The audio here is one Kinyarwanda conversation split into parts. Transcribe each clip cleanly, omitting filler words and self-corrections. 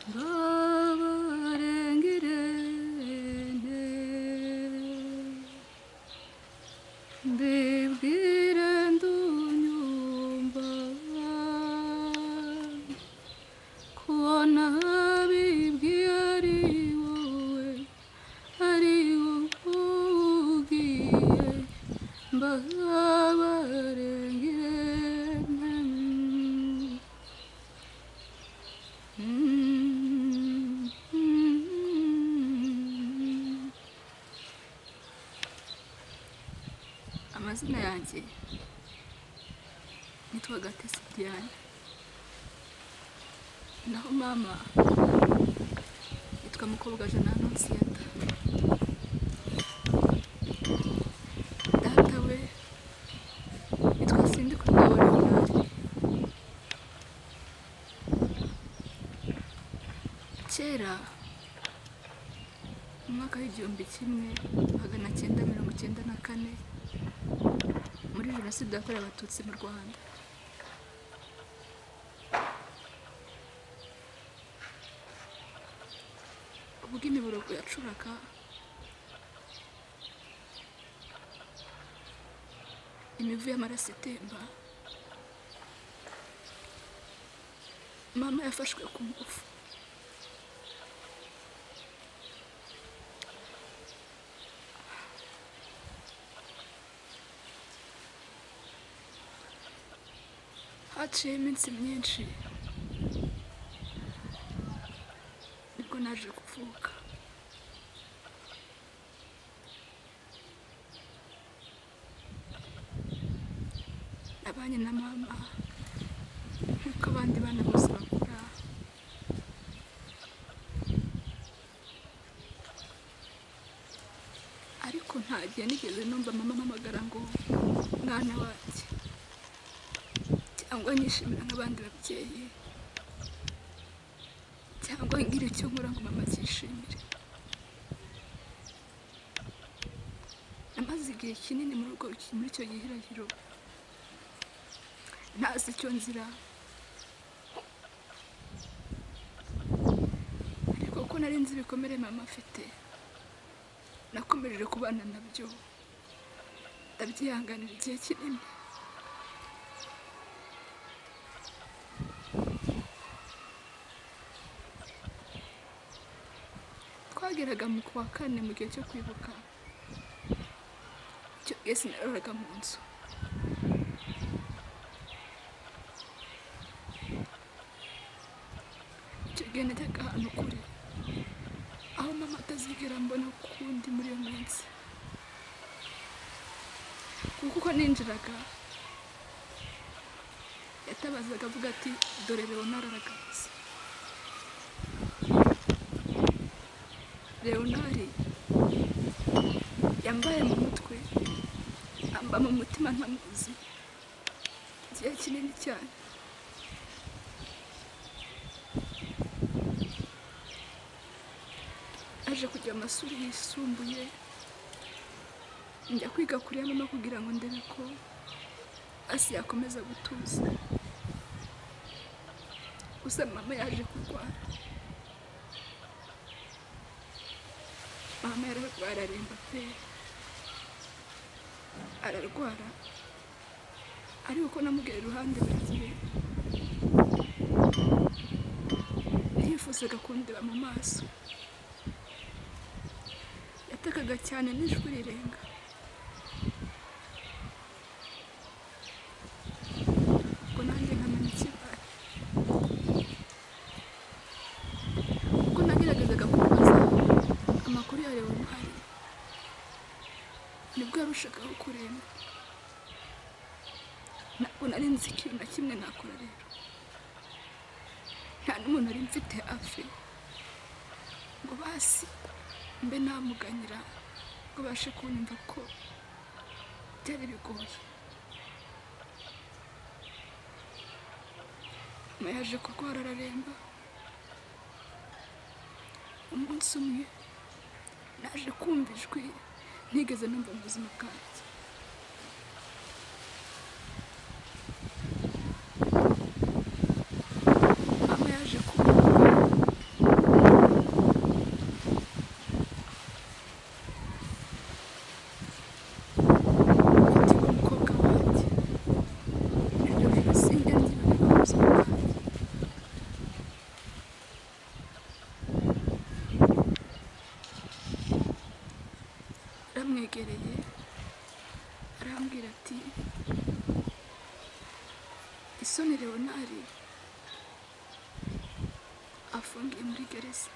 ngabarengirene mbibwire ndunyumva kubona bibwiye ari wowe ugiye mbabarengirene amazina yanjye nitwa Gatesi Diane, naho mama yitwa Mukobwajana Anonsiyata, data we yitwa Sindikubwabo Leonard. Kera mu mwaka w'1994 muri Jenoside yakorewe Abatutsi mu Rwanda, ubwo imiborogo yacuraga imivu y'amaraso itemba, mama yafashwe ku ngufu. Haciye iminsi myinshi nibwo naje kuvuka. Nabanye na mama nk'uko abandi bana bose bakura, ariko nta gihe nigeze numva mama ampamagara ngo mwana wanjye, cyangwa nyishimira nk'abandi babyeyi, cyangwa ngira icyo nkora ngo mama akishimire. Namaze igihe kinini muri icyo gihirahiro ntazi icyo nzira, ariko ko nari nzi ibikomere mama afite, nakomeje kubana nabyo, ndabyihanganira igihe kinini. Twageraga mu kwa kane mu gihe cyo kwibuka, icyo gihe sinaraga mu nzu. Icyo gihe najyaga ahantu kure, aho mama atazigera mbona ukundi muri iyo minsi, kuko uko ninjiraga yatabazaga avuga ati dore Leonard aragarutse. Leonard yambaye mu mutwe, amba mu mutima ntamuzi igihe kinini cyane. Aje kujya amashuri yisumbuye, njya kwiga kuri mama kugira ngo ndebe ko asi yakomeza gutuza. Gusa mama yaje kurwara, mama yararwara aremba pe, ararwara, ariko ko namugera iruhande buri gihe yifuzaga kundeba mu maso. Yatakaga cyane n'ijwi rirenga, ubwo nanjye nkamenya ikibaye. Ubwo nageragezaga kumubaza amakuru ya Leonard, nibwo yarushagaho kuremba. Ntabwo nari nzi ikintu na kimwe nakora rero, nta n'umuntu nari mfite hafi ngo basi mbe namuganyira ngo bashe kunyumva ko byari bigoye. Mama yaje kurwara araremba. Umunsi umwe naje kumva ijwi ntigeze numva mu buzima bwanjye. Mama yaje kumva mwegereye arambwira ati Isoni Leonard afungiye muri gereza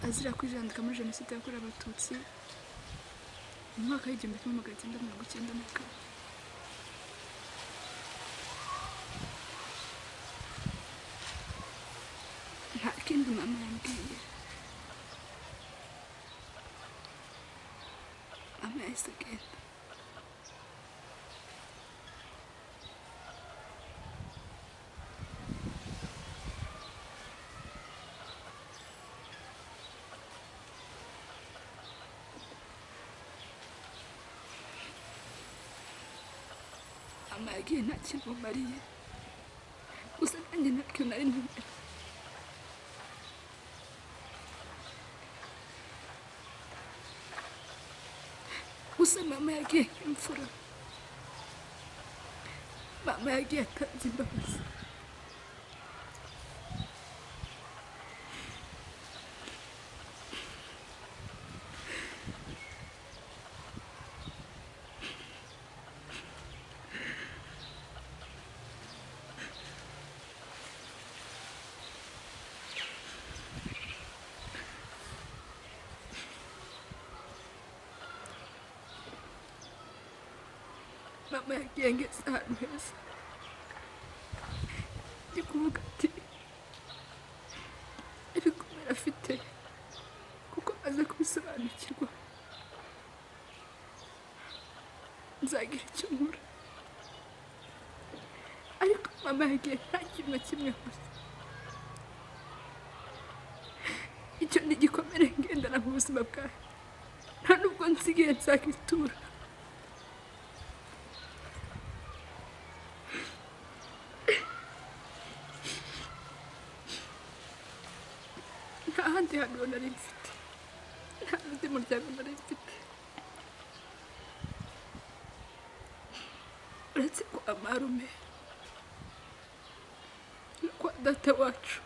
azira kwijandika muri jenoside yakorewe abatutsi mu mwaka w'igihumbi kimwe magana cyenda mirongo icyenda na kane. Nta kindi mama yambwiye, mama yahise agenda. Mama yagiye nta kintu mumariye, gusa nanjye ntacyo nari ntumira. Gusa mama yagiye nk'imfura, mama yagiye atanze imbabazi. Mama yagiye ngeze ahantu heza, ndi kuvuga ati ibikomere afite kuko maze kubisobanukirwa nzagira icyo nkora. Ariko mama yagiye nta kintu na kimwe gusa, icyo ni igikomere ngendana mu buzima bwawe, nta nubwo nsigaye nzagitura. Nta handi hantu nari mfite, nta n'undi muryango nari mfite uretse kwa marume no kwa data wacu.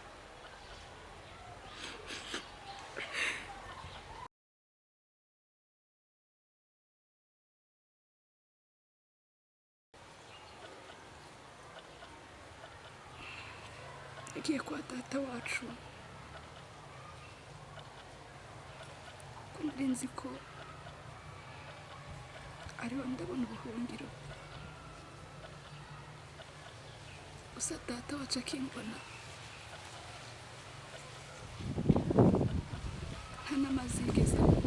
Nagiye kwa data wacu nari nzi ko ariho ndabona ubuhungiro, gusa data wacu akimbona nta n'amazi yigeze anywa.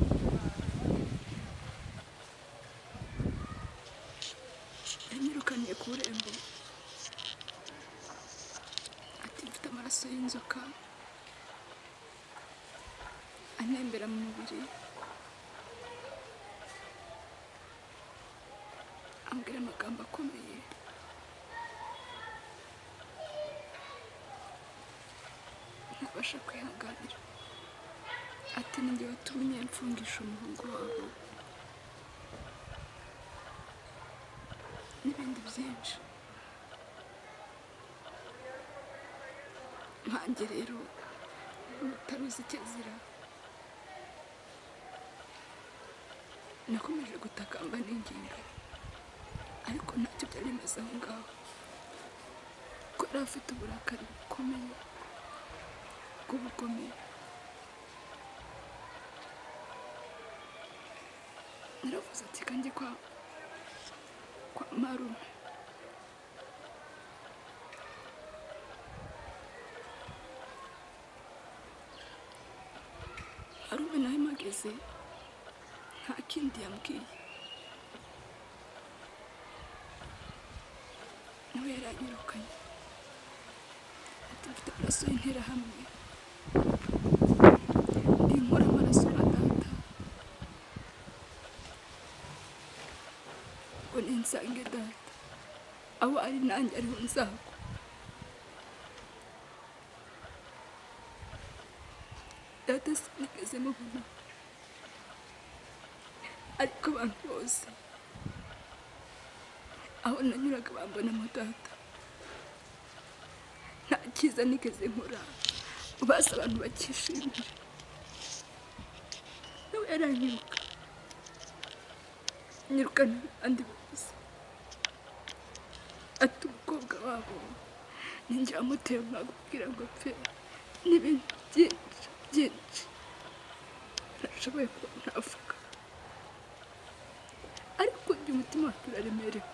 yanyirukaniye ku rembo ati mfite amaraso y'inzoka anembera mu mubiri, ambwira amagambo akomeye. Ntabasha kwihanganira, ati ninjye watumye mfungisha umuhungu wabo n'ibindi byinshi. Nkanjye rero utaruzi icyo azira, nakomeje gutakamba n'ingingo, ariko ntacyo byari bimaze aho ngaho, ko yari afite uburakari bukomeye bw'ubugome. Naravuze ati kanjye kwa marume. Marume nawe mageze nta kindi yambwiye, nawe yaranyirukanye ati mfite amaraso y'interahamwe, ndi nkora amaraso na data ngo ninsange data aho ari nanjye ariho nzagwa. Data sinigeze mubona, ariko abantu bose aho nanyuraga bambonamo data. Nta cyiza nigeze nkora basi abantu bakishimira. yaranyiruka nyirukana andi bose, ati umukobwa wabo ninjye wamuteye mwagubwira ngo apfe n'ibintu byinshi byinshi nashoboye kuba navuga, ariko njye umutima wacu uraremerewe,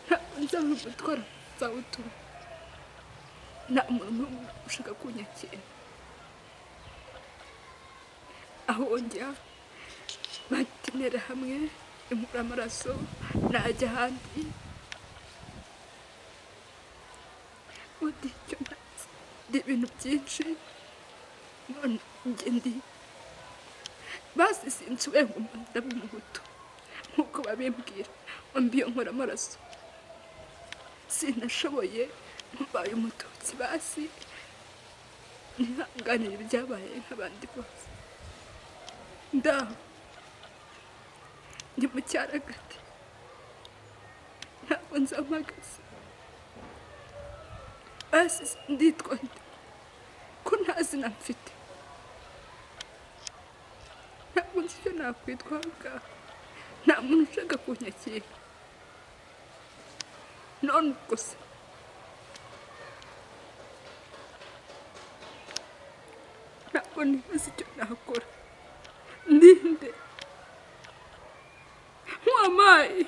ntabwo nzaba umutwaro nzawutura, nta muntu n'umwe ushaka kunyakira, aho njya batinera hamwe inkura amaraso najya ahandi undi icyo ntazi ndi ibintu byinshi, none njye ndi basi sinshoboye ngo ndabe umuhutu nk'uko babimbwira mbiyo nkora amaraso, sinashoboye mbaye umututsi, basi nihanganire ibyabaye nk'abandi bose, ndaho ndi mu cyaragati ntabwo nzampagaze, basi nditwa nde ko nta zina mfite, ntabwo nzi icyo nakwitwa ngaho, nta muntu ushaka kunyakira, none ubwo se ntabwo nibaza icyo nakora, ndinde nk'uwamaye